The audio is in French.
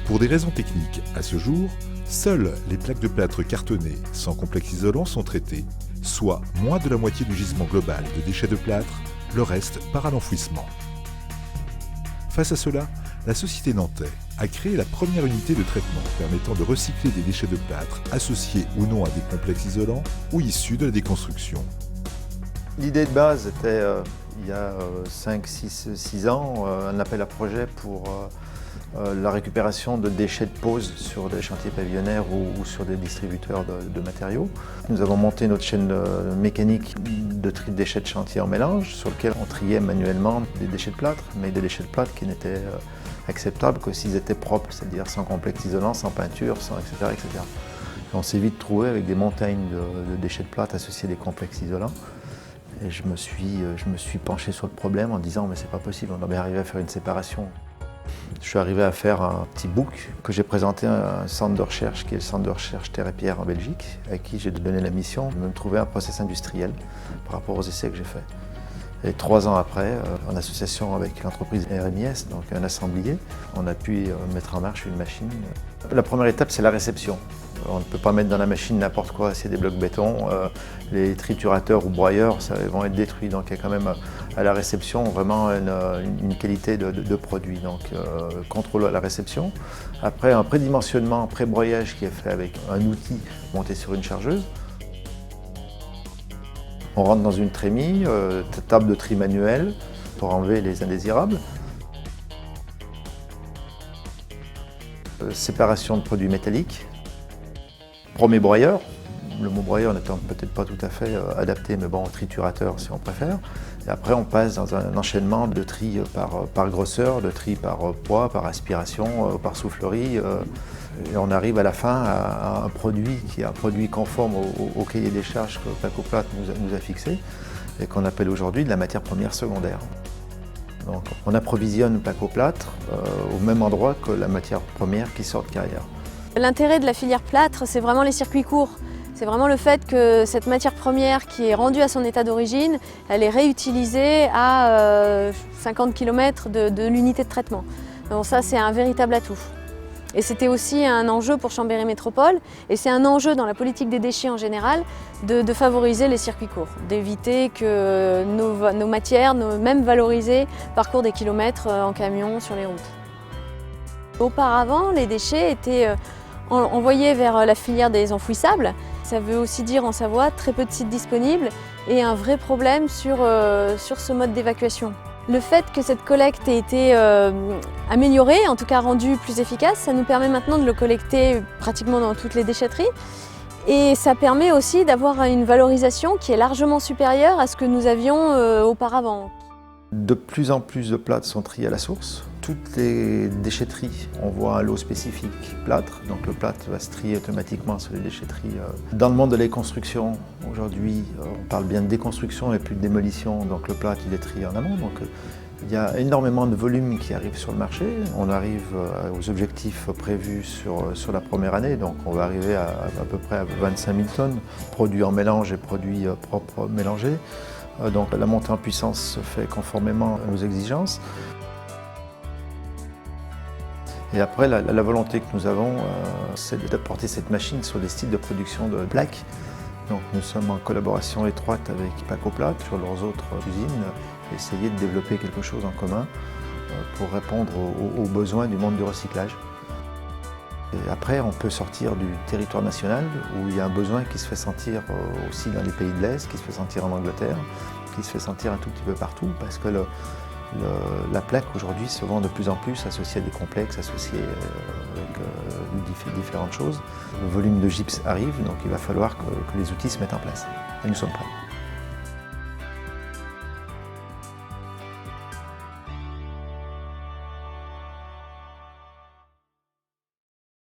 Pour des raisons techniques, à ce jour, seules les plaques de plâtre cartonnées sans complexe isolant sont traitées, soit moins de la moitié du gisement global de déchets de plâtre, le reste part à l'enfouissement. Face à cela, la société Nantais a créé la première unité de traitement permettant de recycler des déchets de plâtre associés ou non à des complexes isolants ou issus de la déconstruction. L'idée de base était, il y a 5-6 ans, un appel à projet pour la récupération de déchets de pose sur des chantiers pavillonnaires ou sur des distributeurs de matériaux. Nous avons monté notre chaîne mécanique de tri de déchets de chantier en mélange, sur lequel on triait manuellement des déchets de plâtre, mais des déchets de plâtre qui n'étaient acceptables que s'ils étaient propres, c'est-à-dire sans complexe isolant, sans peinture, sans etc. etc. Et on s'est vite trouvé avec des montagnes de déchets de plâtre associés à des complexes isolants. Et je me suis penché sur le problème en disant mais c'est pas possible, on doit bien arriver à faire une séparation. Je suis arrivé à faire un petit book que j'ai présenté à un centre de recherche qui est le centre de recherche Terre et Pierre en Belgique, à qui j'ai donné la mission de me trouver un process industriel par rapport aux essais que j'ai faits. Et 3 ans après, en association avec l'entreprise RMIS, donc un assemblier, on a pu mettre en marche une machine. La première étape, c'est la réception. On ne peut pas mettre dans la machine n'importe quoi, c'est des blocs béton. Les triturateurs ou broyeurs, ça vont être détruits. Donc il y a quand même à la réception vraiment une qualité de produit. Donc contrôle à la réception. Après un prédimensionnement, pré-broyage qui est fait avec un outil monté sur une chargeuse. On rentre dans une trémie, table de tri manuelle pour enlever les indésirables. Séparation de produits métalliques. Premier broyeur, le mot broyeur n'étant peut-être pas tout à fait adapté, mais bon, triturateur si on préfère. Et après, on passe dans un enchaînement de tri par grosseur, de tri par poids, par aspiration, par soufflerie. Et on arrive à la fin à un produit qui est un produit conforme au cahier des charges que Placoplâtre nous a fixé et qu'on appelle aujourd'hui de la matière première secondaire. Donc, on approvisionne Placoplâtre au même endroit que la matière première qui sort de carrière. L'intérêt de la filière plâtre, c'est vraiment les circuits courts. C'est vraiment le fait que cette matière première qui est rendue à son état d'origine, elle est réutilisée à 50 km de l'unité de traitement. Donc ça, c'est un véritable atout. Et c'était aussi un enjeu pour Chambéry Métropole, et c'est un enjeu dans la politique des déchets en général, de favoriser les circuits courts, d'éviter que nos matières, même valorisées, parcourent des kilomètres en camion sur les routes. Auparavant, les déchets étaient envoyés vers la filière des enfouissables. Ça veut aussi dire en Savoie très peu de sites disponibles et un vrai problème sur ce mode d'évacuation. Le fait que cette collecte ait été améliorée, en tout cas rendue plus efficace, ça nous permet maintenant de le collecter pratiquement dans toutes les déchetteries. Et ça permet aussi d'avoir une valorisation qui est largement supérieure à ce que nous avions auparavant. De plus en plus de plâtre sont triés à la source. Toutes les déchetteries, on voit un lot spécifique plâtre, donc le plâtre va se trier automatiquement sur les déchetteries. Dans le monde de la construction, aujourd'hui, on parle bien de déconstruction et plus de démolition, donc le plâtre il est trié en amont. Donc il y a énormément de volume qui arrive sur le marché. On arrive aux objectifs prévus sur la première année, donc on va arriver à peu près à 25 000 tonnes, produits en mélange et produits propres mélangés. Donc la montée en puissance se fait conformément aux exigences. Et après, la volonté que nous avons, c'est d'apporter cette machine sur des sites de production de plaques. Donc nous sommes en collaboration étroite avec Placoplâtre sur leurs autres usines, essayer de développer quelque chose en commun pour répondre aux besoins du monde du recyclage. Et après, on peut sortir du territoire national où il y a un besoin qui se fait sentir aussi dans les pays de l'Est, qui se fait sentir en Angleterre, qui se fait sentir un tout petit peu partout parce que la plaque aujourd'hui se vend de plus en plus associée à des complexes, associée avec différentes choses. Le volume de gypse arrive, donc il va falloir que les outils se mettent en place. Et nous sommes prêts.